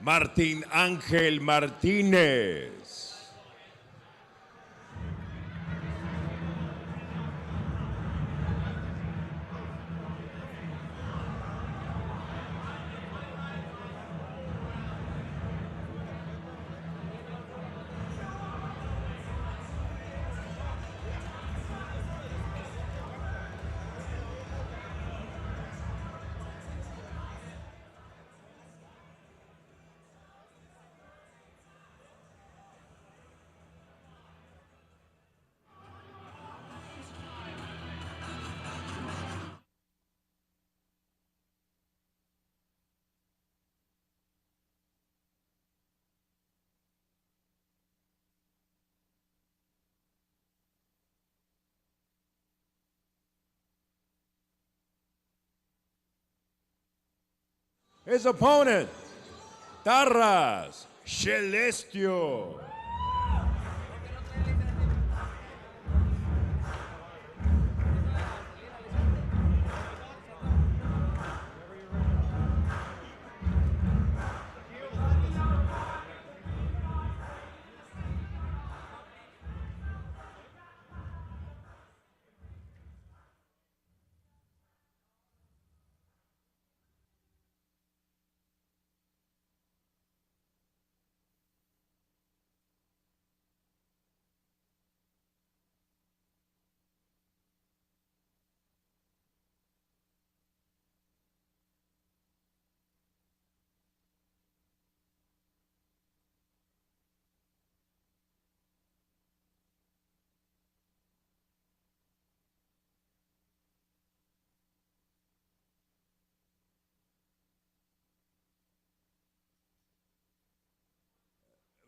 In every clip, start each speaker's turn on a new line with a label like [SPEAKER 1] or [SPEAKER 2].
[SPEAKER 1] Martín Ángel Martínez. His opponent, Tarras Celestio.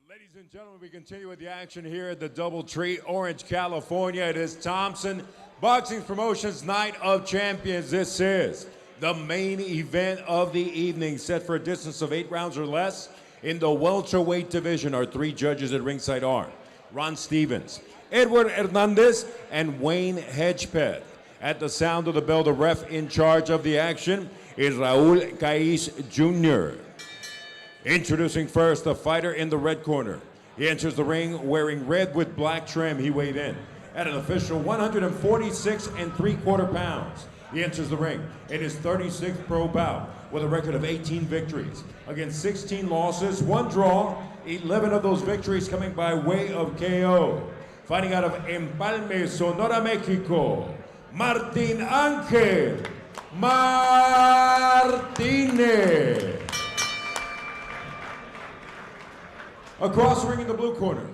[SPEAKER 1] Ladies and gentlemen, we continue with the action here at the DoubleTree, Orange, California. It is Thompson Boxing Promotions Night of Champions. This is the main event of the evening, set for a distance of 8 rounds or less. In the welterweight division, our 3 judges at ringside are Ron Stevens, Edward Hernandez, and Wayne Hedgepeth. At the sound of the bell, the ref in charge of the action is Raul Caiz Jr. Introducing first, the fighter in the red corner. He enters the ring wearing red with black trim. He weighed in at an official 146 3/4 pounds. He enters the ring in his 36th pro bout with a record of 18 victories against 16 losses, 1 draw, 11 of those victories coming by way of KO. Fighting out of Empalme, Sonora, Mexico, Martín Ángel Martínez. Across the ring in the blue corner,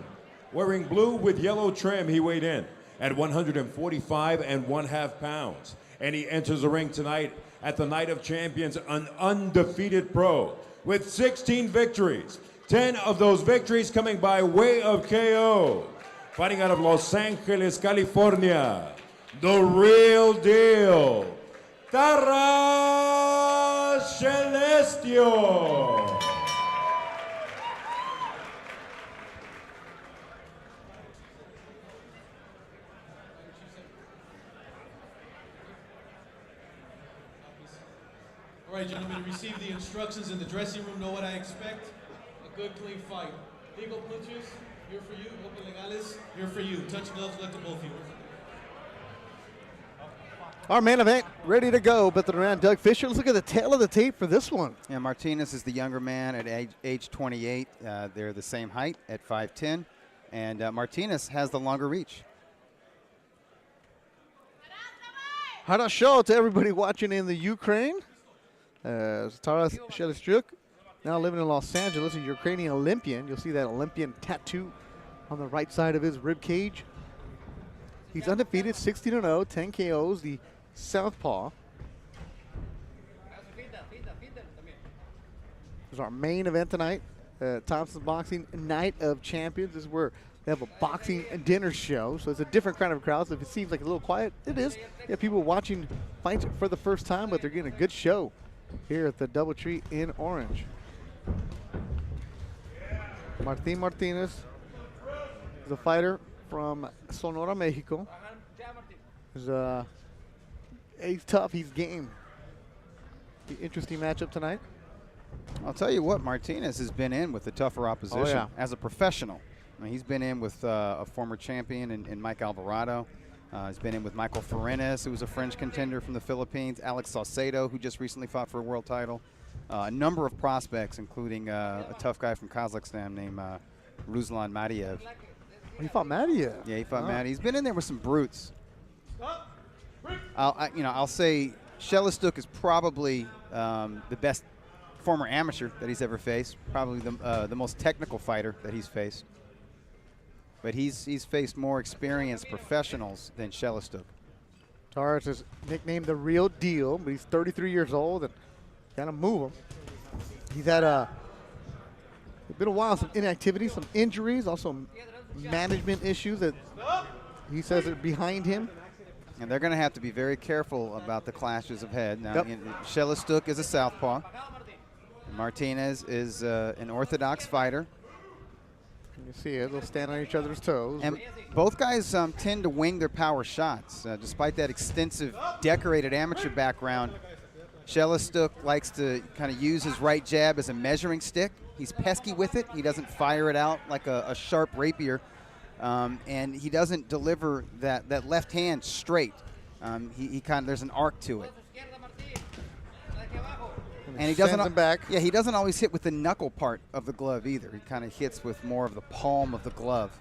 [SPEAKER 1] wearing blue with yellow trim, he weighed in at 145 1/2 pounds. And he enters the ring tonight at the Night of Champions, an undefeated pro with 16 victories, 10 of those victories coming by way of KO. Fighting out of Los Angeles, California, the real deal, Tarras Celestio.
[SPEAKER 2] All right, gentlemen, receive the instructions in the dressing room. Know what I expect? A good, clean fight. Legal punches, here for you. Open legales, here for you. Touch gloves, let to both of you.
[SPEAKER 3] Our main event ready to go, but around Doug Fisher. Let's look at the tail of the tape for this one.
[SPEAKER 4] Yeah, Martinez is the younger man at age 28. They're the same height at 5'10", and Martinez has the longer reach.
[SPEAKER 3] Harasho to everybody watching in the Ukraine. Taras Shelestyuk, now living in Los Angeles, a Ukrainian Olympian. You'll see that Olympian tattoo on the right side of his rib cage. He's undefeated, 16-0, 10 KOs, the southpaw. This is our main event tonight, Thompson Boxing Night of Champions. This is where they have a boxing dinner show, so it's a different kind of crowd. So if it seems like a little quiet, it is. You have people watching fights for the first time, but they're getting a good show here at the DoubleTree in Orange. Martín Martínez is a fighter from Sonora, Mexico. He's tough, he's game. The interesting matchup tonight.
[SPEAKER 4] I'll tell you what, Martinez has been in with the tougher opposition as a professional. I mean, he's been in with a former champion in Mike Alvarado. He's been in with Michael Ferenes, who was a French contender from the Philippines, Alex Saucedo, who just recently fought for a world title. A number of prospects, including a tough guy from Kazakhstan named Ruslan Madiev.
[SPEAKER 3] He fought Madiev.
[SPEAKER 4] Yeah, he fought Madiev. He's been in there with some brutes. I'll say Shellistuk is probably the best former amateur that he's ever faced, probably the most technical fighter that he's faced. But he's faced more experienced professionals than Shellistuk.
[SPEAKER 3] Taras is nicknamed the real deal, but he's 33 years old and gotta move him. He's had it's been a while, some inactivity, some injuries, also management issues that he says are behind him.
[SPEAKER 4] And they're going to have to be very careful about the clashes of head. Now, Shellistuk is a southpaw. Martinez is an orthodox fighter.
[SPEAKER 3] You see it, they'll stand on each other's toes.
[SPEAKER 4] And both guys tend to wing their power shots. Despite that extensive, decorated amateur background, Shellistuk likes to kind of use his right jab as a measuring stick. He's pesky with it. He doesn't fire it out like a sharp rapier. And he doesn't deliver that left hand straight. He kind of, there's an arc to it. And he doesn't
[SPEAKER 3] back.
[SPEAKER 4] Yeah, he doesn't always hit with the knuckle part of the glove either. He kind of hits with more of the palm of the glove.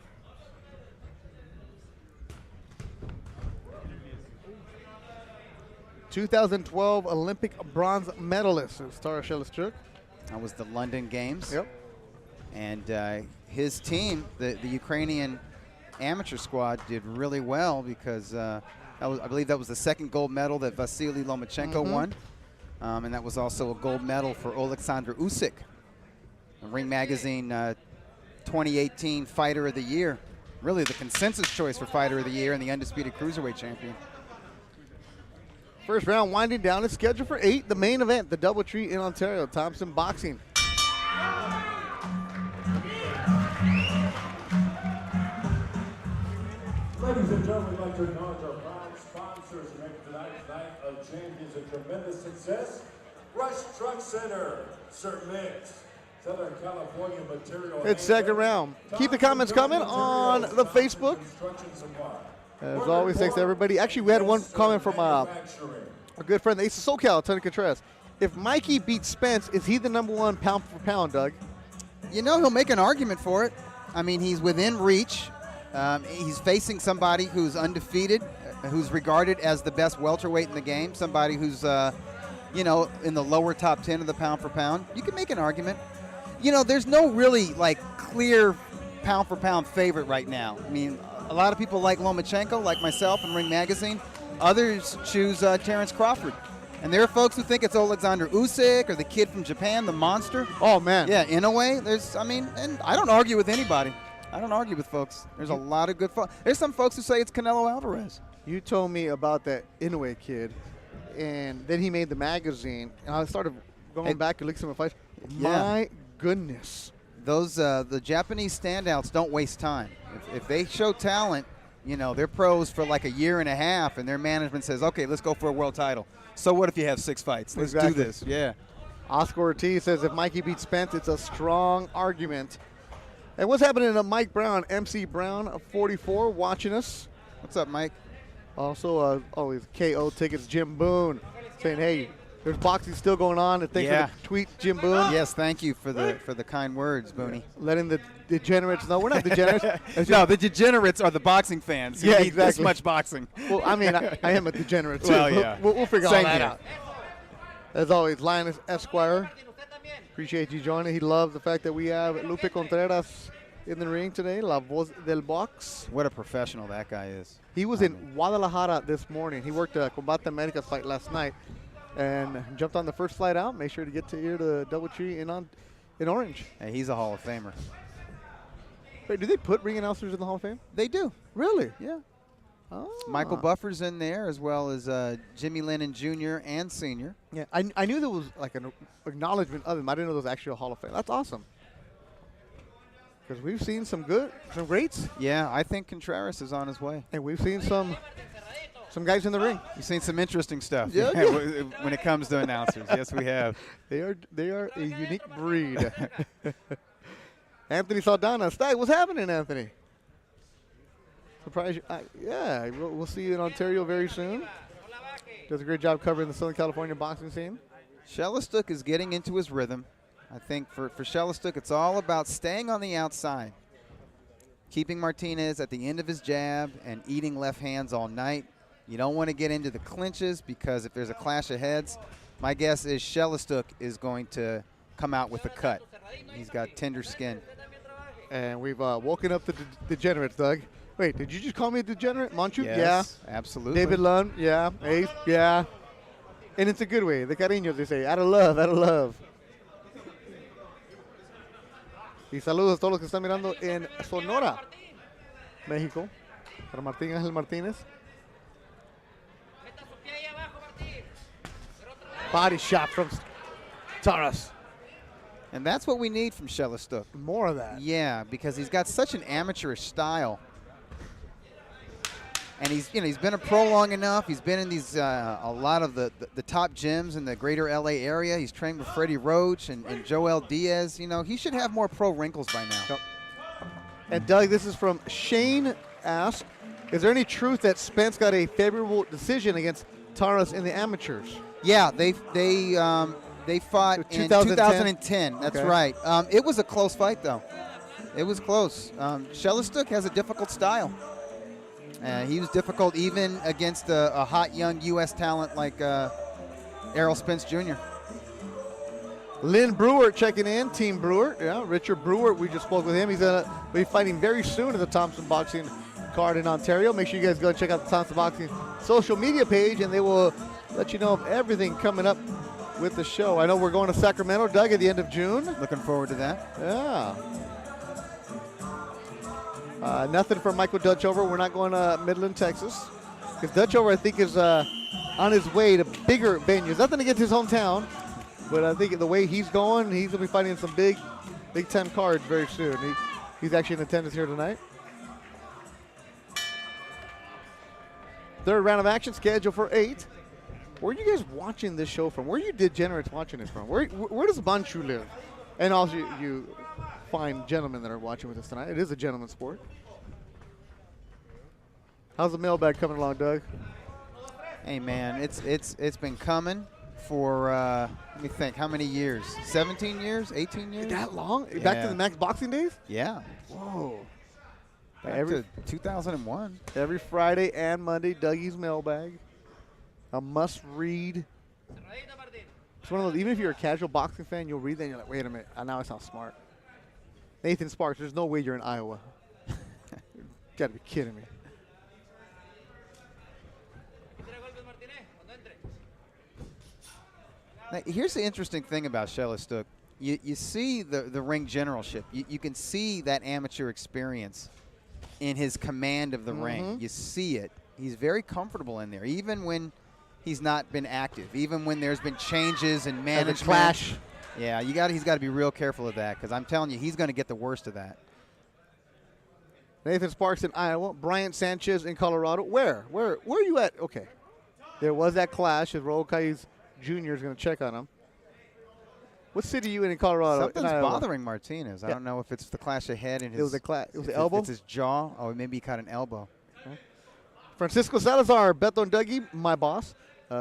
[SPEAKER 3] '12 Olympic bronze medalist, Taras Shellistuk.
[SPEAKER 4] That was the London Games.
[SPEAKER 3] Yep.
[SPEAKER 4] And his team, the Ukrainian amateur squad, did really well because I believe that was the second gold medal that Vasily Lomachenko won. And that was also a gold medal for Oleksandr Usyk, Ring Magazine 2018 Fighter of the Year. Really the consensus choice for Fighter of the Year and the undisputed Cruiserweight champion.
[SPEAKER 3] First round winding down. It's scheduled for 8. The main event, the DoubleTree in Ontario, Thompson Boxing.
[SPEAKER 1] Ladies and gentlemen, we'd like to acknowledge our proud sponsors who make tonight's Night of Champions a tremendous success. Rush Truck Center, Sir Mix, Southern California Material.
[SPEAKER 3] It's second round. Keep the comments coming on the Facebook. As always, thanks to everybody. Actually, we had one comment from a good friend, the Ace of SoCal, Tony Contreras. If Mikey beats Spence, is he the #1 pound for pound, Doug?
[SPEAKER 4] You know, he'll make an argument for it. I mean, he's within reach. He's facing somebody who's undefeated, who's regarded as the best welterweight in the game, somebody who's, in the lower top 10 of the pound for pound. You can make an argument. You know, there's no really, clear pound for pound favorite right now. I mean, a lot of people like Lomachenko, like myself and Ring Magazine. Others choose Terrence Crawford. And there are folks who think it's Oleksandr Usyk or the kid from Japan, the monster.
[SPEAKER 3] Oh, man.
[SPEAKER 4] Yeah, in a way, and I don't argue with anybody. I don't argue with folks. There's a lot of good folks. There's some folks who say it's Canelo Alvarez.
[SPEAKER 3] You told me about that Inoue kid, and then he made the magazine, and I started going back and looking at some of the fights.
[SPEAKER 4] Yeah.
[SPEAKER 3] My goodness.
[SPEAKER 4] Those the Japanese standouts don't waste time. If they show talent, they're pros for like a year and a half, and their management says, okay, let's go for a world title. So what if you have 6 fights? Let's do this. Yeah.
[SPEAKER 3] Oscar Ortiz says if Mikey beats Spence, it's a strong argument. And what's happening to Mike Brown, MC Brown, 44, watching us.
[SPEAKER 4] What's up, Mike?
[SPEAKER 3] Also, always KO Tickets, Jim Boone, saying, hey, there's boxing still going on. And thanks for the tweet, Jim Boone.
[SPEAKER 4] Yes, thank you for the kind words, Booney.
[SPEAKER 3] Letting the degenerates know. We're not degenerates.
[SPEAKER 4] No, the degenerates are the boxing fans who need this much boxing.
[SPEAKER 3] Well, I mean, I am a degenerate, too.
[SPEAKER 4] Well, yeah.
[SPEAKER 3] We'll figure all
[SPEAKER 4] Same
[SPEAKER 3] that
[SPEAKER 4] here.
[SPEAKER 3] out. As always, Linus Esquire, appreciate you joining. He loves the fact that we have Lupe Contreras in the ring today, La Voz del Box.
[SPEAKER 4] What a professional that guy is.
[SPEAKER 3] He was in Guadalajara this morning. He worked a Combate Americas fight last night and jumped on the first flight out. Make sure to get to here to DoubleTree in Orange.
[SPEAKER 4] Hey, he's a Hall of Famer.
[SPEAKER 3] Wait, do they put ring announcers in the Hall of Fame?
[SPEAKER 4] They do.
[SPEAKER 3] Really?
[SPEAKER 4] Yeah.
[SPEAKER 3] Oh.
[SPEAKER 4] Michael Buffer's in there, as well as Jimmy Lennon Jr. and Sr.
[SPEAKER 3] Yeah, I knew there was like an acknowledgement of him. I didn't know there was actually a Hall of Fame. That's awesome. Because we've seen some greats.
[SPEAKER 4] Yeah, I think Contreras is on his way.
[SPEAKER 3] And we've seen some some guys in the ring.
[SPEAKER 4] You've seen some interesting stuff
[SPEAKER 3] Yeah.
[SPEAKER 4] when it comes to announcers. Yes, we have.
[SPEAKER 3] They are a unique breed. Anthony Saldana. Stag, what's happening, Anthony? Surprise you. Yeah, we'll see you in Ontario very soon. Does a great job covering the Southern California boxing scene.
[SPEAKER 4] Shellistuk is getting into his rhythm. I think for Shellistuk, it's all about staying on the outside, keeping Martinez at the end of his jab and eating left hands all night. You don't want to get into the clinches because if there's a clash of heads, my guess is Shellistuk is going to come out with a cut. He's got tender skin.
[SPEAKER 3] And we've woken up the degenerates, Doug. Wait, did you just call me a degenerate? Monchu?
[SPEAKER 4] Yes, absolutely.
[SPEAKER 3] David Lund? Yeah. Ace? Yeah. And it's a good way. The cariños, they say. Out of love, out of love. Y saludos a todos los que están mirando en Sonora, México. Para Martín Ángel Martínez. Body shot from Taras.
[SPEAKER 4] And that's what we need from Shellistuk.
[SPEAKER 3] More of that.
[SPEAKER 4] Yeah, because he's got such an amateurish style. And he's been a pro long enough. He's been in these a lot of the top gyms in the greater LA area. He's trained with Freddie Roach and Joel Diaz. He should have more pro wrinkles by now.
[SPEAKER 3] Yep. And Doug, this is from Shane asked, is there any truth that Spence got a favorable decision against Taras in the amateurs?
[SPEAKER 4] Yeah, they fought in 2010. That's
[SPEAKER 3] Okay.
[SPEAKER 4] right. It was a close fight, though. It was close. Shellistuk has a difficult style. He was difficult even against a hot young U.S. talent like Errol Spence Jr.
[SPEAKER 3] Lynn Brewer checking in, Team Brewer. Yeah, Richard Brewer, we just spoke with him. He's going to be fighting very soon at the Thompson Boxing card in Ontario. Make sure you guys go check out the Thompson Boxing social media page, and they will let you know of everything coming up with the show. I know we're going to Sacramento, Doug, at the end of June.
[SPEAKER 4] Looking forward to that.
[SPEAKER 3] Yeah. Nothing from Michael Dutchover. We're not going to Midland, Texas. Because Dutchover, I think, is on his way to bigger venues. Nothing against his hometown, but I think the way he's going, he's going to be fighting some big-time cards very soon. He's actually in attendance here tonight. Third round of action scheduled for 8. Where are you guys watching this show from? Where are you degenerates watching it from? Where does Manchu live? And also, you fine gentlemen that are watching with us tonight. It is a gentleman's sport. How's the mailbag coming along, Doug?
[SPEAKER 4] Hey man, it's been coming for let me think, how many years? 17 years? 18 years?
[SPEAKER 3] That long?
[SPEAKER 4] Yeah.
[SPEAKER 3] Back to the Max Boxing days?
[SPEAKER 4] Yeah.
[SPEAKER 3] Whoa.
[SPEAKER 4] Back to 2001.
[SPEAKER 3] Every Friday and Monday, Dougie's mailbag. A must read. It's one of those, even if you're a casual boxing fan, you'll read that and you're like, wait a minute, now I sound smart. Nathan Sparks, there's no way you're in Iowa. You gotta be kidding me.
[SPEAKER 4] Now, here's the interesting thing about Shellistuk. You see the ring generalship. You can see that amateur experience in his command of the ring. You see it. He's very comfortable in there, even when he's not been active, even when there's been changes in management.
[SPEAKER 3] clash.
[SPEAKER 4] Yeah, he's got to be real careful of that because I'm telling you, he's going to get the worst of that.
[SPEAKER 3] Nathan Sparks in Iowa. Bryant Sanchez in Colorado. Where are you at? Okay. There was that clash. As Raul Caiz Jr. is going to check on him. What city are you in Colorado?
[SPEAKER 4] Something's
[SPEAKER 3] in Iowa?
[SPEAKER 4] bothering Martinez. I don't know if it's the clash ahead in his.
[SPEAKER 3] It was the elbow?
[SPEAKER 4] It's his jaw. Oh, maybe he caught an elbow.
[SPEAKER 3] Francisco Salazar, Beto and Dougie, my boss.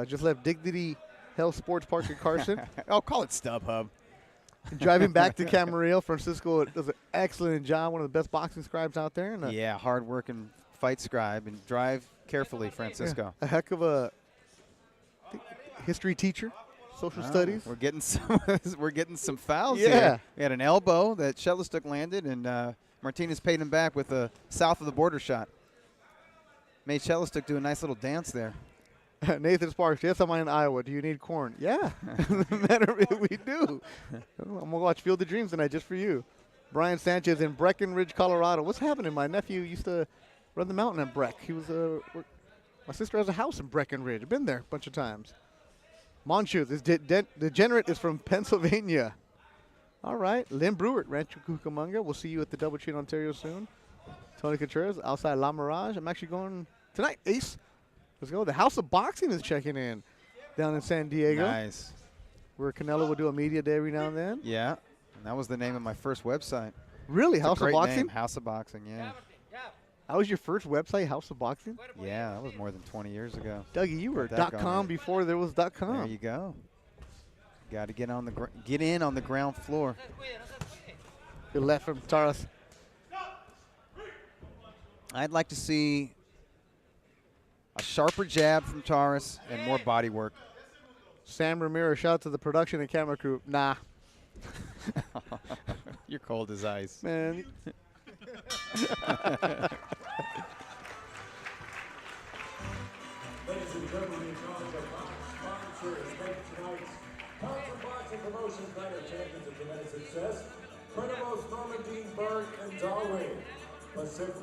[SPEAKER 3] Just left Dignity Health Sports Park in Carson.
[SPEAKER 4] Oh, call it StubHub.
[SPEAKER 3] Driving back to Camarillo, Francisco does an excellent job, one of the best boxing scribes out there. And
[SPEAKER 4] Yeah, hard-working fight scribe. And drive carefully, Francisco.
[SPEAKER 3] a heck of a history teacher, social studies.
[SPEAKER 4] We're getting some fouls
[SPEAKER 3] Yeah.
[SPEAKER 4] here. We had an elbow that Shellistuk landed, and Martinez paid him back with a south of the border shot. Made Shellistuk do a nice little dance there.
[SPEAKER 3] Nathan Sparks, yes, I'm in Iowa. Do you need corn? Yeah, we do. I'm going to watch Field of Dreams tonight just for you. Brian Sanchez in Breckenridge, Colorado. What's happening? My nephew used to run the mountain at Breck. He was my sister has a house in Breckenridge. I've been there a bunch of times. Monchu, this degenerate is from Pennsylvania. All right. Lynn Brewer, Rancho Cucamonga. We'll see you at the Double Tree in Ontario soon. Tony Contreras outside La Mirage. I'm actually going tonight, Ace. Let's go. The House of Boxing is checking in down in San Diego,
[SPEAKER 4] Nice.
[SPEAKER 3] where Canelo will do a media day every now and then.
[SPEAKER 4] Yeah. And that was the name of my first website.
[SPEAKER 3] Really?
[SPEAKER 4] It's a
[SPEAKER 3] House of
[SPEAKER 4] great
[SPEAKER 3] Boxing?
[SPEAKER 4] name, House of Boxing, yeah.
[SPEAKER 3] That was your first website, House of Boxing?
[SPEAKER 4] Yeah, that was more than 20 years ago.
[SPEAKER 3] Dougie, you were
[SPEAKER 4] Got that
[SPEAKER 3] .com
[SPEAKER 4] going.
[SPEAKER 3] before there was
[SPEAKER 4] There
[SPEAKER 3] .com.
[SPEAKER 4] you go. Got to get on the get in on the ground floor.
[SPEAKER 3] Good left from Taras.
[SPEAKER 4] I'd like to see a sharper jab from Taurus and more body work.
[SPEAKER 3] Sam Ramirez, shout out to the production and camera crew. Nah,
[SPEAKER 4] You're cold as ice.
[SPEAKER 3] man.
[SPEAKER 1] Ladies and gentlemen, the acknowledge our sponsors make tonight's Thompson Boxing Promotions Night of Champions of tremendous success. Printamos, Normandine, Berg, and Darwin. Pacific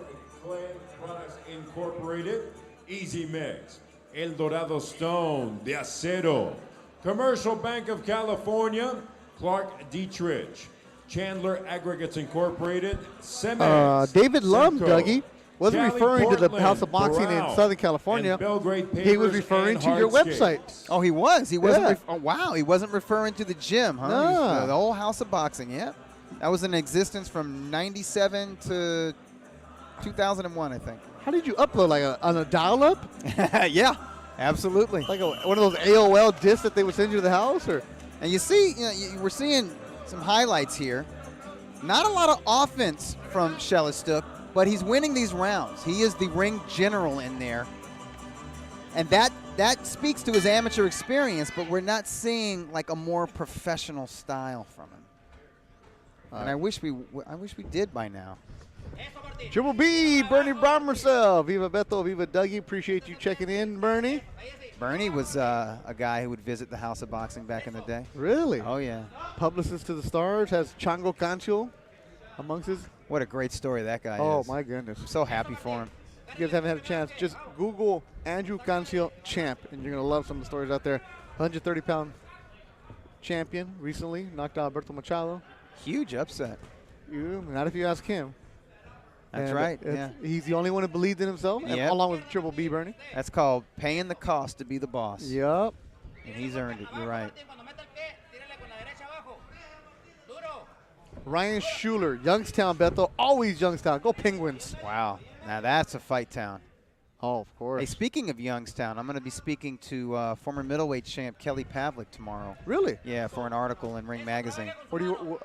[SPEAKER 1] Clay Products Incorporated. Easy Mix. El Dorado Stone. De Acero. Commercial Bank of California. Clark Dietrich. Chandler Aggregates Incorporated. Cemex.
[SPEAKER 3] David Lum,
[SPEAKER 1] Semco,
[SPEAKER 3] Dougie, wasn't
[SPEAKER 1] Cali,
[SPEAKER 3] referring to the
[SPEAKER 1] Portland,
[SPEAKER 3] House of Boxing
[SPEAKER 1] Doral,
[SPEAKER 3] in Southern California.
[SPEAKER 1] and Belgrade
[SPEAKER 3] He was
[SPEAKER 1] Papers
[SPEAKER 3] referring
[SPEAKER 1] and
[SPEAKER 3] to your
[SPEAKER 1] Hardscape.
[SPEAKER 3] website.
[SPEAKER 4] Oh, he was. He wasn't.
[SPEAKER 3] Yeah.
[SPEAKER 4] Oh, wow. He wasn't referring to the gym, huh? He was
[SPEAKER 3] Nah.
[SPEAKER 4] the whole House of Boxing. Yeah. That was in existence from '97 to 2001, I think.
[SPEAKER 3] How did you upload? Like on a dial-up?
[SPEAKER 4] Yeah. Absolutely.
[SPEAKER 3] Like one of those AOL discs that they would send you to the house? Or
[SPEAKER 4] And you see, we're seeing some highlights here. Not a lot of offense from Shellistuk, but he's winning these rounds. He is the ring general in there. And that speaks to his amateur experience, but we're not seeing like a more professional style from him. And I wish we did by now.
[SPEAKER 3] Triple B, Bernie Bromercell. Viva Beto, Viva Dougie. Appreciate you checking in, Bernie.
[SPEAKER 4] Bernie was a guy who would visit the House of Boxing back in the day.
[SPEAKER 3] Really?
[SPEAKER 4] Oh, yeah.
[SPEAKER 3] Publicist to the stars, has Chango Cancio amongst his.
[SPEAKER 4] What a great story that guy
[SPEAKER 3] Oh,
[SPEAKER 4] is.
[SPEAKER 3] my goodness.
[SPEAKER 4] I'm so happy for him.
[SPEAKER 3] If you guys haven't had a chance, just Google Andrew Cancio champ, and you're going to love some of the stories out there. 130-pound champion recently, knocked out Alberto Machado.
[SPEAKER 4] Huge upset.
[SPEAKER 3] Not if you ask him.
[SPEAKER 4] That's
[SPEAKER 3] And
[SPEAKER 4] right,
[SPEAKER 3] it's-
[SPEAKER 4] yeah.
[SPEAKER 3] He's the only one who believed in himself, and
[SPEAKER 4] Yep.
[SPEAKER 3] along with Triple B, Bernie.
[SPEAKER 4] That's called paying the cost to be the boss.
[SPEAKER 3] Yup.
[SPEAKER 4] And he's earned it. You're right.
[SPEAKER 3] Ryan Schuler, Youngstown, Beto. Always Youngstown. Go Penguins.
[SPEAKER 4] Wow. Now that's a fight town.
[SPEAKER 3] Oh, of course.
[SPEAKER 4] Hey, speaking of Youngstown, I'm going to be speaking to former middleweight champ Kelly Pavlik tomorrow.
[SPEAKER 3] Really?
[SPEAKER 4] Yeah, for an article in Ring Magazine.
[SPEAKER 3] What do you,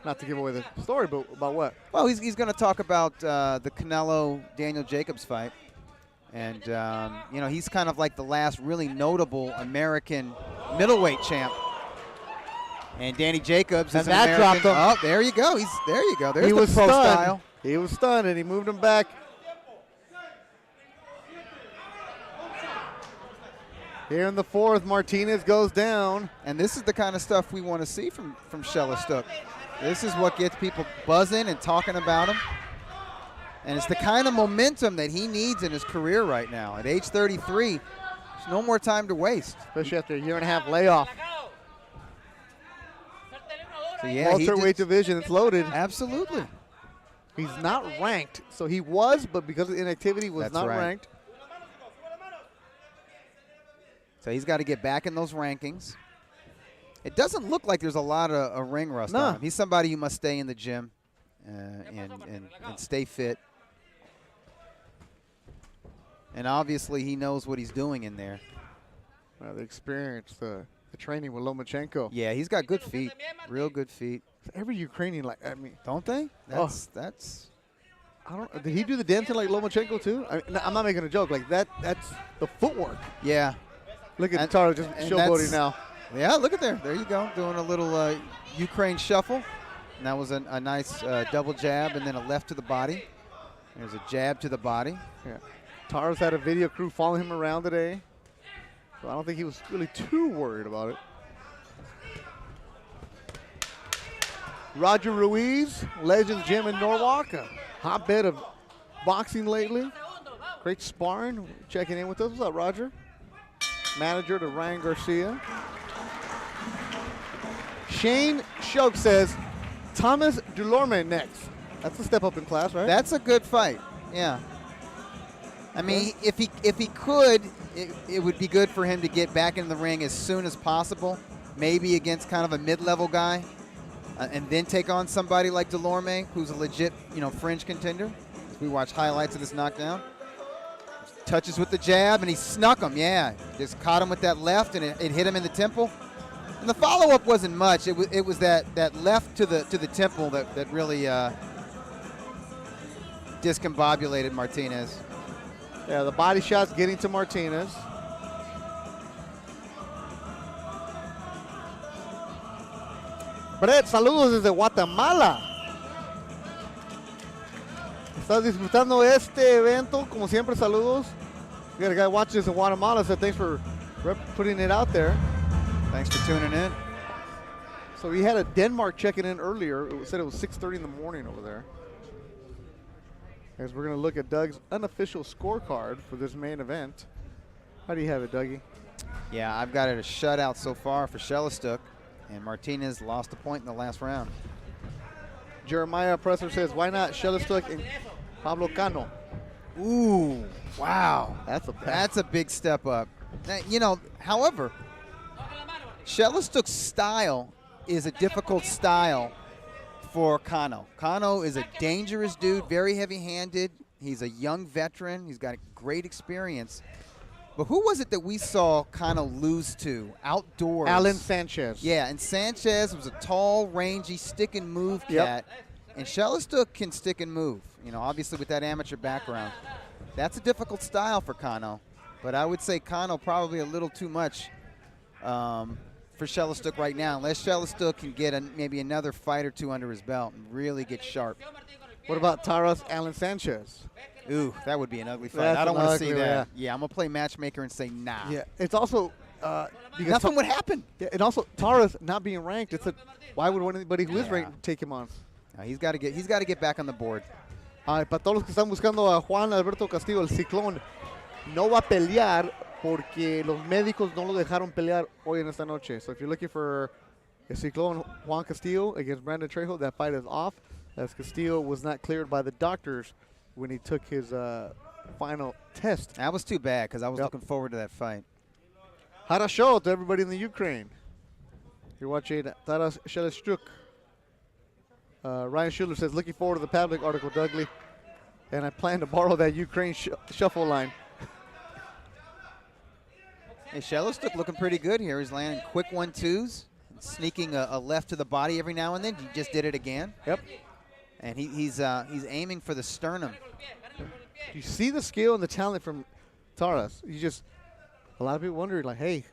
[SPEAKER 3] not to give away the story, but about what?
[SPEAKER 4] Well, he's going to talk about the Canelo-Daniel Jacobs fight. And, he's kind of like the last really notable American middleweight champ. And Danny Jacobs
[SPEAKER 3] And
[SPEAKER 4] is an
[SPEAKER 3] that
[SPEAKER 4] American.
[SPEAKER 3] dropped him.
[SPEAKER 4] Oh, there you go. There you go. There's
[SPEAKER 3] He
[SPEAKER 4] the
[SPEAKER 3] was
[SPEAKER 4] pro
[SPEAKER 3] stunned.
[SPEAKER 4] style.
[SPEAKER 3] He was stunned, and he moved him back. Here in the fourth, Martinez goes down.
[SPEAKER 4] And this is the kind of stuff we want to see from Shellistuk. This is what gets people buzzing and talking about him. And it's the kind of momentum that he needs in his career right now. At age 33, there's no more time to waste.
[SPEAKER 3] Especially after a year-and-a-half layoff.
[SPEAKER 4] So yeah, he
[SPEAKER 3] Welterweight
[SPEAKER 4] just-
[SPEAKER 3] division, it's loaded.
[SPEAKER 4] Absolutely.
[SPEAKER 3] He's not ranked. So he was, but because of inactivity, was
[SPEAKER 4] That's
[SPEAKER 3] not
[SPEAKER 4] right.
[SPEAKER 3] ranked.
[SPEAKER 4] So he's got to get back in those rankings. It doesn't look like there's a lot of ring rust
[SPEAKER 3] No.
[SPEAKER 4] on him. He's somebody who must stay in the gym and stay fit. And obviously he knows what he's doing in there.
[SPEAKER 3] The experience, the training with Lomachenko.
[SPEAKER 4] Yeah, he's got good feet, real good feet.
[SPEAKER 3] Every Ukrainian,
[SPEAKER 4] Don't they? That's
[SPEAKER 3] I don't. Did he do the dancing like Lomachenko too? I'm not making a joke. Like that's the footwork.
[SPEAKER 4] yeah.
[SPEAKER 3] Look at
[SPEAKER 4] And-
[SPEAKER 3] Taro just
[SPEAKER 4] and
[SPEAKER 3] showboating
[SPEAKER 4] that's-
[SPEAKER 3] now.
[SPEAKER 4] Yeah, look at there. There you go. Doing a little Ukraine shuffle. And that was a nice double jab and then a left to the body. There's a jab to the body.
[SPEAKER 3] Yeah. Taro's had a video crew following him around today, so I don't think he was really too worried about it. Roger Ruiz, Legends Gym in Norwalk, a hotbed of boxing lately. Great sparring. Checking in with us. What's up, Roger? Manager to Ryan Garcia. Shane Shoke says Thomas Dulorme next. That's a step up in class, right?
[SPEAKER 4] That's a good fight. Yeah. I mean, if he could, it would be good for him to get back in the ring as soon as possible, maybe against kind of a mid-level guy, and then take on somebody like Delorme, who's a legit, fringe contender. We watch highlights of this knockdown. Touches with the jab, and he snuck him. Yeah, just caught him with that left, and it hit him in the temple. And the follow-up wasn't much. It was that left to the temple that really discombobulated Martinez.
[SPEAKER 3] Yeah, the body shots getting to Martinez. Brett, saludos desde Guatemala. ¿Estás disfrutando este evento? Como siempre, saludos. We got a guy watching this in Guatemala, so thanks for putting it out there.
[SPEAKER 4] Thanks for tuning in.
[SPEAKER 3] So we had a Denmark checking in earlier. It said it was 6:30 in the morning over there. As we're going to look at Doug's unofficial scorecard for this main event. How do you have it, Dougie?
[SPEAKER 4] Yeah, I've got it a shutout so far for Shellistuk, and Martinez lost a point in the last round.
[SPEAKER 3] Jeremiah Presser says, why not Shellistuk and Pablo Cano?
[SPEAKER 4] Ooh, wow.
[SPEAKER 3] That's
[SPEAKER 4] a big step up. Now, however, Shellistuk's style is a difficult style for Cano. Cano is a dangerous dude, very heavy-handed. He's a young veteran. He's got great experience. But who was it that we saw Cano lose to outdoors?
[SPEAKER 3] Alan Sanchez.
[SPEAKER 4] Yeah, and Sanchez was a tall, rangy, stick-and-move cat. And Shellistuk can stick and move, obviously with that amateur background. That's a difficult style for Cano. But I would say Cano probably a little too much for Shellistuk right now, unless Shellistuk can get maybe another fight or two under his belt and really get sharp.
[SPEAKER 3] What about Taras Alan Sanchez?
[SPEAKER 4] Ooh, that would be an ugly fight.
[SPEAKER 3] That's
[SPEAKER 4] I don't want to see
[SPEAKER 3] ugly,
[SPEAKER 4] that. Yeah, I'm going to play matchmaker and say nah.
[SPEAKER 3] Yeah, it's also because
[SPEAKER 4] nothing would happen.
[SPEAKER 3] Yeah, and also Taras not being ranked. Why would anybody who is ranked take him on?
[SPEAKER 4] He's got to get back on the board.
[SPEAKER 3] Para todos los que están buscando a Juan Alberto Castillo, el Ciclón, no va a pelear porque los médicos no lo dejaron pelear hoy en esta noche. So if you're looking for a Ciclón Juan Castillo against Brandon Trejo, that fight is off, as Castillo was not cleared by the doctors when he took his final test.
[SPEAKER 4] That was too bad because I was looking forward to that fight.
[SPEAKER 3] Harasho to everybody in the Ukraine. You're watching Taras Shellistuk. Ryan Schuler says, looking forward to the Pavlik article, Dougley. And I plan to borrow that Ukraine shuffle line.
[SPEAKER 4] Hey, Shellistuk looking pretty good here. He's landing quick 1-2s, sneaking a left to the body every now and then. He just did it again.
[SPEAKER 3] Yep.
[SPEAKER 4] And he's aiming for the sternum.
[SPEAKER 3] You see the skill and the talent from Taras. A lot of people wondering, like, hey,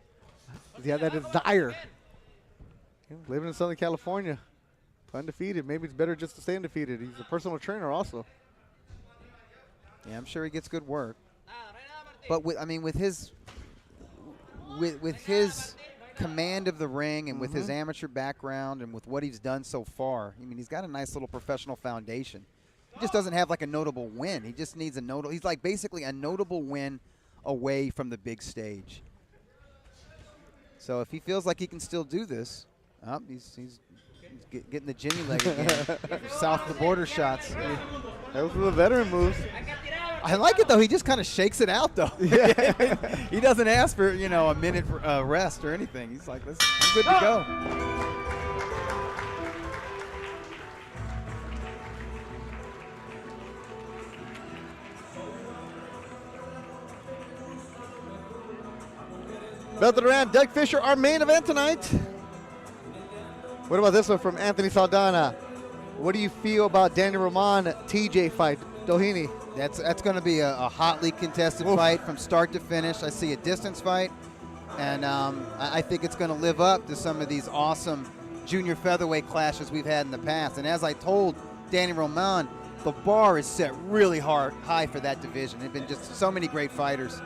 [SPEAKER 3] does he have that desire? Living in Southern California, undefeated. Maybe it's better just to stay undefeated. He's a personal trainer also.
[SPEAKER 4] Yeah, I'm sure he gets good work. But with his command of the ring and with his amateur background and with what he's done so far, he's got a nice little professional foundation. He just doesn't have like a notable win. He just needs he's like basically a notable win away from the big stage. So if he feels like he can still do this, he's getting the Jimmy leg again. South of the border shots.
[SPEAKER 3] Those were the veteran moves.
[SPEAKER 4] I like it, though. He just kind of shakes it out, though. Yeah. He doesn't ask for, a minute for, rest or anything. He's like, I'm good to go.
[SPEAKER 3] Belt Duran, Doug Fisher, our main event tonight. What about this one from Anthony Saldana? What do you feel about Daniel Roman TJ fight? Doheny.
[SPEAKER 4] That's going to be a hotly contested fight from start to finish. I see a distance fight, and I think it's going to live up to some of these awesome junior featherweight clashes we've had in the past. And as I told Danny Roman, the bar is set really high for that division. There have been just so many great fighters,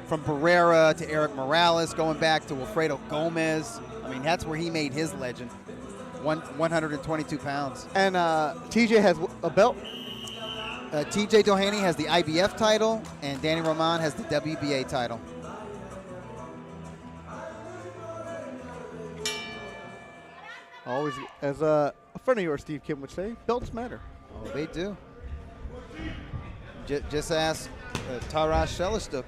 [SPEAKER 4] from Barrera to Eric Morales, going back to Wilfredo Gomez. That's where he made his legend, 122 pounds.
[SPEAKER 3] And TJ has a belt?
[SPEAKER 4] TJ Doheny has the IBF title, and Danny Roman has the WBA title.
[SPEAKER 3] Always, as a friend of yours, Steve Kim would say, belts matter.
[SPEAKER 4] Oh, they do. Just ask Taras Shelestuk.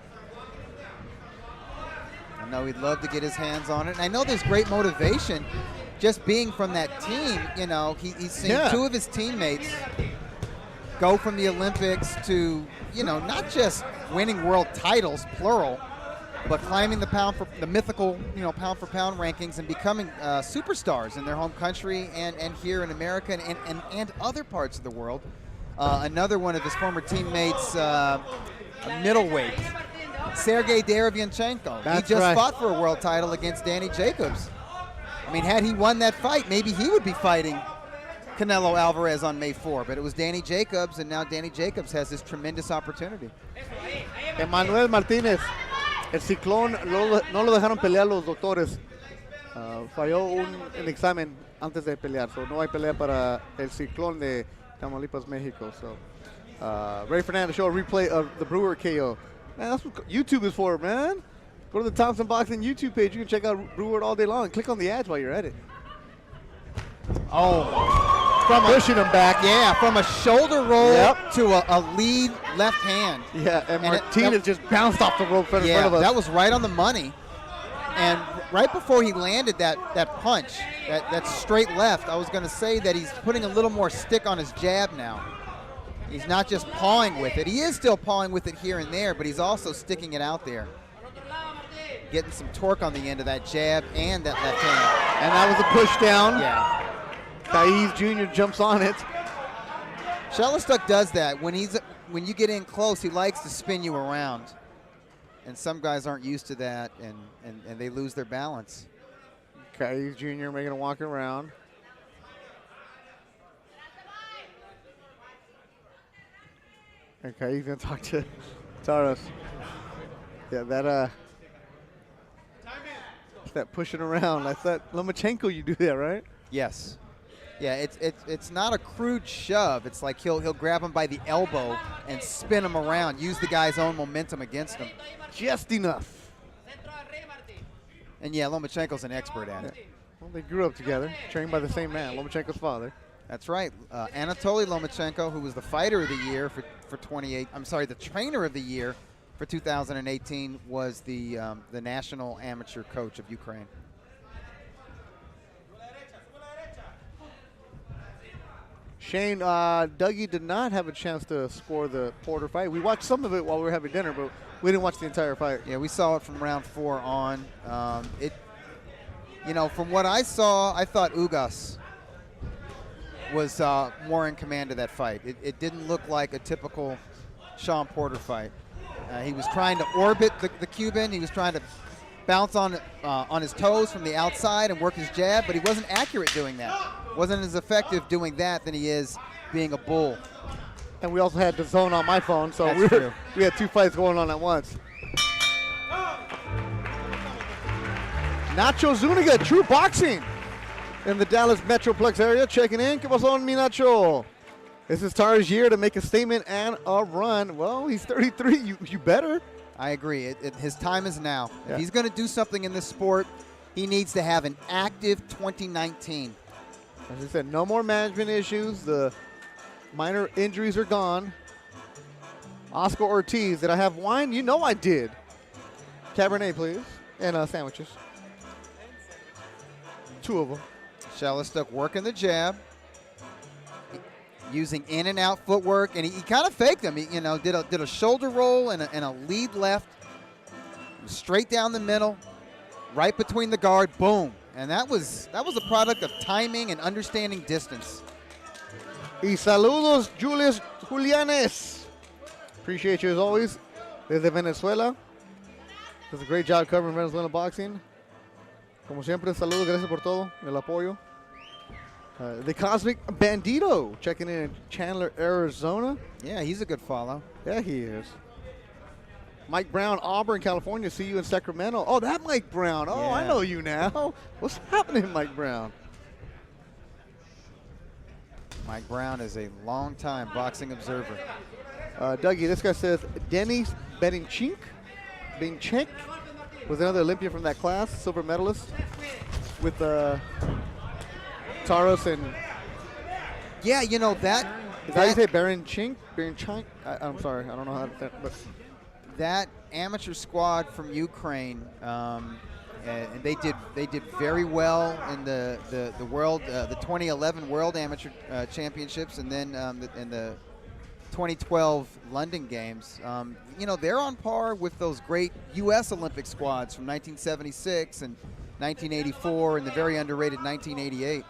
[SPEAKER 4] I know he'd love to get his hands on it. And I know there's great motivation just being from that team. You know, he's seen two of his teammates go from the Olympics to, you know, not just winning world titles, plural, but climbing the mythical, you know, pound for pound rankings and becoming superstars in their home country and here in America and other parts of the world. Another one of his former teammates, middleweight, Sergey Derevyanchenko. He just fought for a world title against Danny Jacobs. I mean, had he won that fight, maybe he would be fighting Canelo Alvarez on May 4, but it was Danny Jacobs, and now Danny Jacobs has this tremendous opportunity.
[SPEAKER 3] Emmanuel Martínez, el Ciclón no lo dejaron pelear los doctores. Falló el examen antes de pelear, so no hay pelea para el Ciclón de Tamaulipas, Mexico. So, Ray Fernandez show a replay of the Brewer KO. Man, that's what YouTube is for, man. Go to the Thompson Boxing YouTube page. You can check out Brewer all day long. Click on the ads while you're at it.
[SPEAKER 4] Oh,
[SPEAKER 3] From pushing him back.
[SPEAKER 4] Yeah, from a shoulder roll to a lead left hand.
[SPEAKER 3] Yeah, and Martinez just bounced off the rope in front of us.
[SPEAKER 4] That was right on the money. And right before he landed that punch, that straight left, I was going to say that he's putting a little more stick on his jab now. He's not just pawing with it. He is still pawing with it here and there, but he's also sticking it out there. Getting some torque on the end of that jab and that left hand.
[SPEAKER 3] And that was a push down.
[SPEAKER 4] Yeah.
[SPEAKER 3] Thais Jr. jumps on it.
[SPEAKER 4] Shelestuk does that. When you get in close, he likes to spin you around. And some guys aren't used to that, and they lose their balance.
[SPEAKER 3] Thais Jr. making a walk around. Okay, he's going to talk to Taras. Yeah, that pushing around. That's that Lomachenko, you do that, right?
[SPEAKER 4] Yes. Yeah, it's not a crude shove. It's like he'll grab him by the elbow and spin him around, use the guy's own momentum against him.
[SPEAKER 3] Just enough.
[SPEAKER 4] And yeah, Lomachenko's an expert at it.
[SPEAKER 3] Well, they grew up together, trained by the same man, Lomachenko's father.
[SPEAKER 4] That's right. Anatoly Lomachenko, who was the fighter of the year for the trainer of the year for 2018, was the national amateur coach of Ukraine.
[SPEAKER 3] Shane, Dougie did not have a chance to score the Porter fight. We watched some of it while we were having dinner, but we didn't watch the entire fight.
[SPEAKER 4] Yeah, we saw it from round 4 on. From what I saw, I thought Ugas was more in command of that fight. It didn't look like a typical Sean Porter fight. He was trying to orbit the Cuban. He was trying to bounce on his toes from the outside and work his jab, but he wasn't accurate doing that. Wasn't as effective doing that than he is being a bull.
[SPEAKER 3] And we also had the zone on my phone, so
[SPEAKER 4] That's
[SPEAKER 3] we had 2 fights going on at once. Nacho Zuniga, True Boxing, in the Dallas Metroplex area, checking in. ¿Qué pasó, mi Nacho? This is Tara's year to make a statement and a run. Well, he's 33. You better.
[SPEAKER 4] I agree. His time is now. If he's going to do something in this sport, he needs to have an active 2019.
[SPEAKER 3] As I said, no more management issues. The minor injuries are gone. Oscar Ortiz, did I have wine? You know I did. Cabernet, please. And sandwiches. 2 of them.
[SPEAKER 4] Shelestuk working the jab, using in and out footwork, and he kind of faked him. He, did a shoulder roll and a lead left, straight down the middle, right between the guard, boom. And that was a product of timing and understanding distance.
[SPEAKER 3] Y saludos, Julius Julianes. Appreciate you as always. Desde Venezuela. Does a great job covering Venezuelan boxing. Como siempre, saludos, gracias por todo, el apoyo. The Cosmic Bandito checking in Chandler, Arizona.
[SPEAKER 4] Yeah, he's a good follow.
[SPEAKER 3] Yeah, he is. Mike Brown, Auburn, California. See you in Sacramento. Oh, that Mike Brown. Oh, I know you now. What's happening, Mike Brown?
[SPEAKER 4] Mike Brown is a long-time boxing observer.
[SPEAKER 3] Dougie, this guy says Denis Beninchik was another Olympian from that class, silver medalist with Taras and.
[SPEAKER 4] Yeah,
[SPEAKER 3] Is that how you say Baron Chink? Baron Chink? I'm sorry, I don't know how to say it, but
[SPEAKER 4] that amateur squad from Ukraine, and they did very well in the world the 2011 World Amateur Championships, and then in the 2012 London Games. You know, they're on par with those great U.S. Olympic squads from 1976 and 1984 and the very underrated 1988.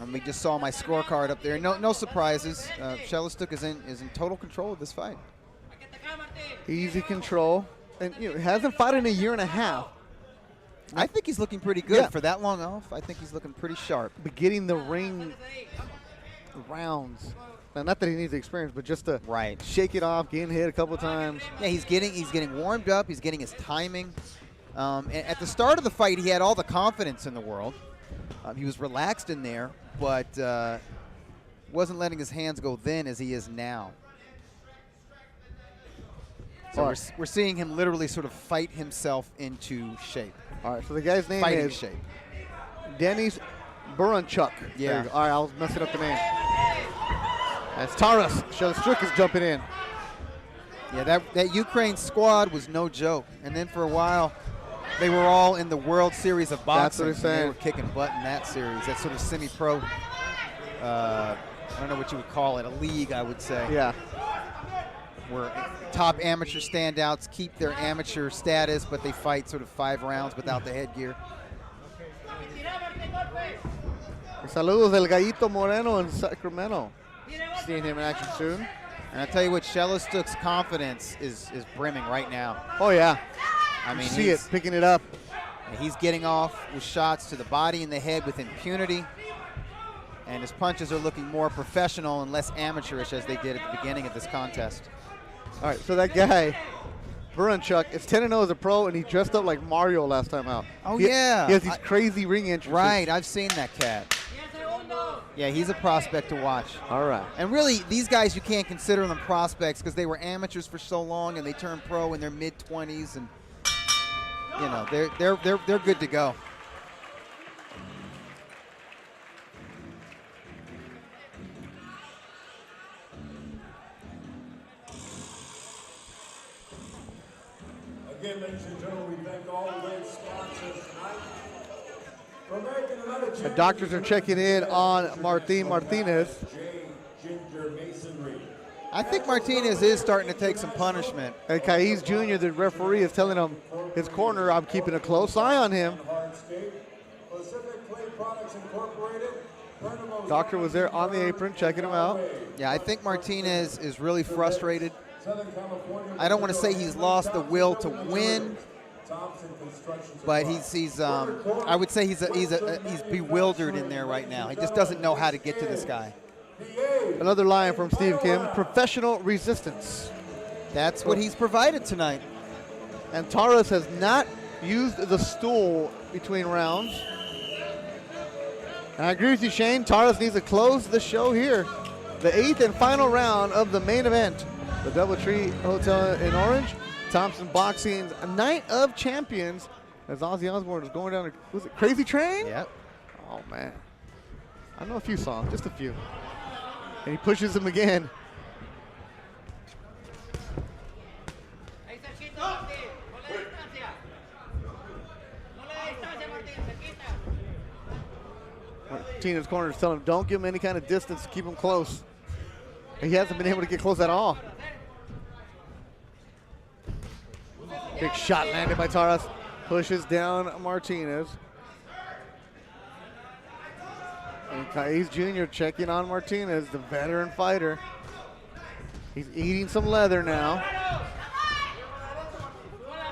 [SPEAKER 4] And we just saw my scorecard up there. No surprises. Shellistuk is in total control of this fight.
[SPEAKER 3] easy control. And hasn't fought in a year and a half.
[SPEAKER 4] I think he's looking pretty good for that long off. I think he's looking pretty sharp.
[SPEAKER 3] But getting the ring rounds. Now, not that he needs the experience, but just to shake it off, getting hit a couple times.
[SPEAKER 4] Yeah, he's getting warmed up. He's getting his timing. At the start of the fight, he had all the confidence in the world. He was relaxed in there, but wasn't letting his hands go then as he is now. So we're seeing him literally sort of fight himself into shape.
[SPEAKER 3] All right, so the guy's name is
[SPEAKER 4] shape.
[SPEAKER 3] Denis Buranchuk.
[SPEAKER 4] Yeah.
[SPEAKER 3] All right, I was messing up the name. That's Taras Shellistuk is jumping in.
[SPEAKER 4] Yeah, that Ukraine squad was no joke. And then for a while, they were all in the World Series of boxing.
[SPEAKER 3] That's what he's saying.
[SPEAKER 4] They were kicking butt in that series. That sort of semi-pro, I don't know what you would call it, a league, I would say.
[SPEAKER 3] Yeah.
[SPEAKER 4] Where top amateur standouts keep their amateur status, but they fight sort of 5 rounds without the headgear.
[SPEAKER 3] Saludos del Gallito Moreno in Sacramento. Seeing him in action soon.
[SPEAKER 4] And I'll tell you what, Shellistuk's confidence is brimming right now.
[SPEAKER 3] Oh, yeah.
[SPEAKER 4] I mean,
[SPEAKER 3] you see it, picking it up.
[SPEAKER 4] He's getting off with shots to the body and the head with impunity. And his punches are looking more professional and less amateurish as they did at the beginning of this contest.
[SPEAKER 3] All right, so that guy, Buranchuk, is 10-0 as a pro, and he dressed up like Mario last time out.
[SPEAKER 4] Oh,
[SPEAKER 3] He
[SPEAKER 4] yeah.
[SPEAKER 3] has these crazy ring entrances.
[SPEAKER 4] Right, I've seen that cat. Yeah, he's a prospect to watch.
[SPEAKER 3] All right.
[SPEAKER 4] And really, these guys, you can't consider them prospects because they were amateurs for so long and they turned pro in their mid-20s, and you know, they're good to go.
[SPEAKER 1] Again, ladies and gentlemen, we thank all the great sponsors tonight. For making another
[SPEAKER 3] The doctors are checking in on Martin Martinez.
[SPEAKER 1] Ginger Masonry.
[SPEAKER 4] I think Martinez is starting to take some punishment.
[SPEAKER 3] And Kaiz Jr., the referee, is telling him, his corner, I'm keeping a close eye on him.
[SPEAKER 1] Pacific Clay Products Incorporated.
[SPEAKER 3] Doctor was there on the apron checking him out.
[SPEAKER 4] Yeah, I think Martinez is really frustrated. I don't want to say he's lost the will to win, but he's I would say he's bewildered in there right now. He just doesn't know how to get to this guy.
[SPEAKER 3] Another line from Steve Kim, professional resistance.
[SPEAKER 4] That's what he's provided tonight.
[SPEAKER 3] And Taras has not used the stool between rounds. And I agree with you, Shane. Taras needs to close the show here. The 8th and final round of the main event. The DoubleTree Hotel in Orange. Thompson Boxing's Night of Champions. As Ozzy Osbourne is going down, was it Crazy Train?
[SPEAKER 4] Yep.
[SPEAKER 3] Oh, man. I know a few songs, just a few. And he pushes him again. Martinez's corner is telling him, don't give him any kind of distance, keep him close. And he hasn't been able to get close at all. Big shot landed by Taras. Pushes down Martinez. And Kaiz Jr. checking on Martinez, the veteran fighter. He's eating some leather now.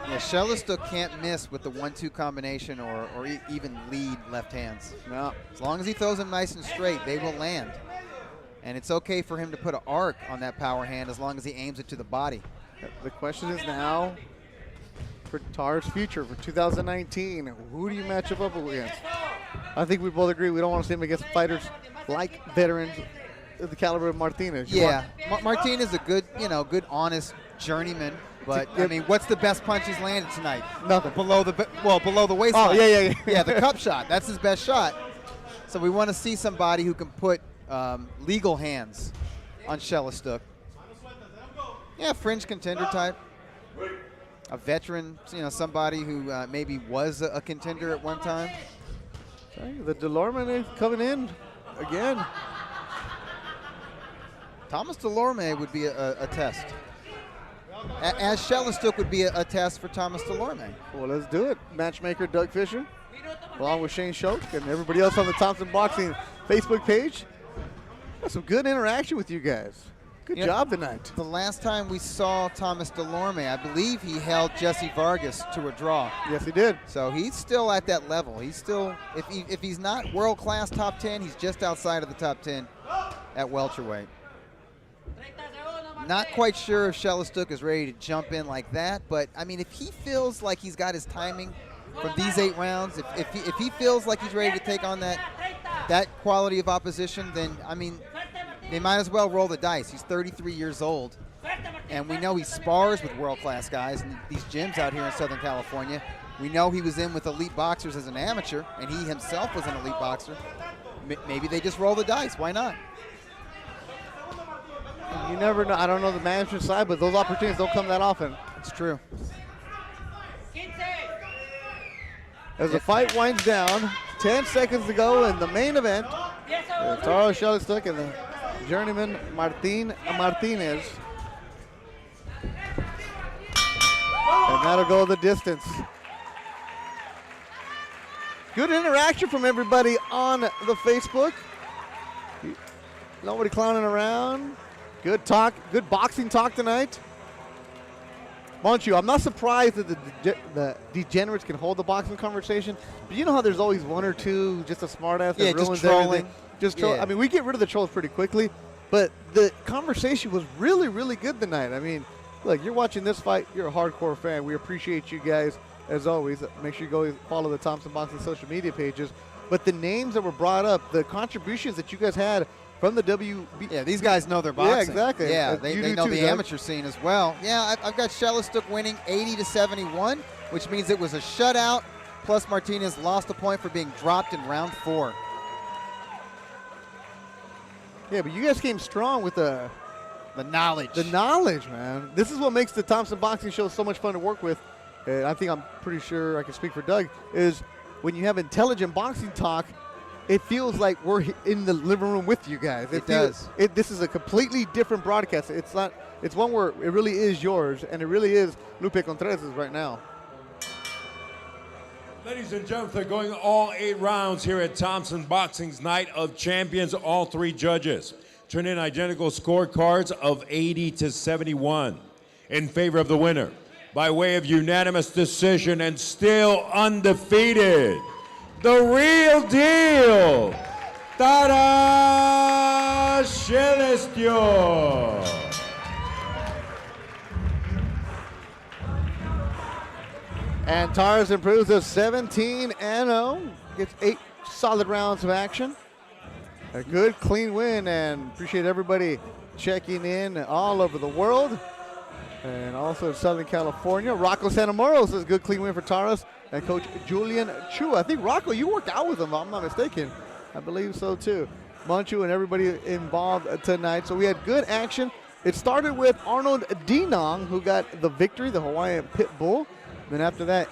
[SPEAKER 4] Yeah, Shellistuk can't miss with the 1-2 combination or even lead left hands.
[SPEAKER 3] No.
[SPEAKER 4] As long as he throws them nice and straight, they will land. And it's okay for him to put an arc on that power hand as long as he aims it to the body.
[SPEAKER 3] The question is now for Taras' future for 2019. Who do you match up against? I think we both agree we don't want to see him against fighters like veterans of the caliber of Martinez.
[SPEAKER 4] Yeah, Martinez is a good, good, honest journeyman. But I mean, what's the best punch he's landed tonight?
[SPEAKER 3] Nothing.
[SPEAKER 4] Below the waistline.
[SPEAKER 3] Oh, yeah.
[SPEAKER 4] Yeah, the cup shot. That's his best shot. So we want to see somebody who can put legal hands on Shellistuk. Yeah, fringe contender type. A veteran, somebody who maybe was a contender at one time.
[SPEAKER 3] The Delorme coming in again.
[SPEAKER 4] Thomas Delorme would be a test. As Shellistuk would be a test for Thomas Delorme.
[SPEAKER 3] Well, let's do it. Matchmaker Doug Fisher, along with Shane Schultz and everybody else on the Thompson Boxing Facebook page. Got some good interaction with you guys. Good job tonight.
[SPEAKER 4] The last time we saw Thomas Delorme, I believe he held Jesse Vargas to a draw.
[SPEAKER 3] Yes, he did.
[SPEAKER 4] So he's still at that level. He's still, if he's not world-class top 10, he's just outside of the top 10 at welterweight. Not quite sure if Shellistuk is ready to jump in like that, but I mean, if he feels like he's got his timing from these 8 rounds, if he feels like he's ready to take on that quality of opposition, then I mean, they might as well roll the dice. He's 33 years old, and we know he spars with world-class guys in these gyms out here in Southern California. We know he was in with elite boxers as an amateur, and he himself was an elite boxer. Maybe they just roll the dice. Why not?
[SPEAKER 3] You never know. I don't know the management side, but those opportunities don't come that often.
[SPEAKER 4] It's true.
[SPEAKER 3] As the fight winds down, 10 seconds to go in the main event. Taro Shellistuk and the journeyman Martin Martinez. And that'll go the distance. Good interaction from everybody on the Facebook. Nobody clowning around. Good talk, good boxing talk tonight. Monchu, I'm not surprised that the degenerates can hold the boxing conversation, but you know how there's always one or two just a smartass that ruins
[SPEAKER 4] just trolling.
[SPEAKER 3] everything. Just troll.
[SPEAKER 4] Yeah.
[SPEAKER 3] I mean, we get rid of the trolls pretty quickly, but the conversation was really, really good tonight. I mean, look, you're watching this fight. You're a hardcore fan. We appreciate you guys as always. Make sure you go follow the Thompson Boxing social media pages. But the names that were brought up, the contributions that you guys had from the WB.
[SPEAKER 4] Yeah, these guys know their boxing.
[SPEAKER 3] Yeah, exactly.
[SPEAKER 4] Yeah,
[SPEAKER 3] You
[SPEAKER 4] they
[SPEAKER 3] do
[SPEAKER 4] know
[SPEAKER 3] too,
[SPEAKER 4] the
[SPEAKER 3] Doug.
[SPEAKER 4] amateur scene as well. Yeah, I've got Shellistuk winning 80-71, which means it was a shutout, plus Martinez lost a point for being dropped in round 4.
[SPEAKER 3] Yeah, but you guys came strong with the
[SPEAKER 4] knowledge.
[SPEAKER 3] The knowledge, man. This is what makes the Thompson Boxing Show so much fun to work with. And I think I'm pretty sure I can speak for Doug, is when you have intelligent boxing talk, it feels like we're in the living room with you guys.
[SPEAKER 4] It does.
[SPEAKER 3] This is a completely different broadcast. It's not. It's one where it really is yours, and it really is Lupe Contreras' right now.
[SPEAKER 1] Ladies and gentlemen, they're going all 8 rounds here at Thompson Boxing's Night of Champions. All 3 judges turn in identical scorecards of 80-71 in favor of the winner by way of unanimous decision and still undefeated. The real deal, Taras Shellistuk.
[SPEAKER 3] And Taras improves to 17-0. Gets 8 solid rounds of action. A good, clean win, and appreciate everybody checking in all over the world. And also in Southern California. Rocco Santamoro says good, clean win for Taras. And Coach Julian Chua. I think, Rocco, you worked out with him, if I'm not mistaken. I believe so, too. Manchu and everybody involved tonight. So we had good action. It started with Arnold Dinong, who got the victory, the Hawaiian Pit Bull. Then after that,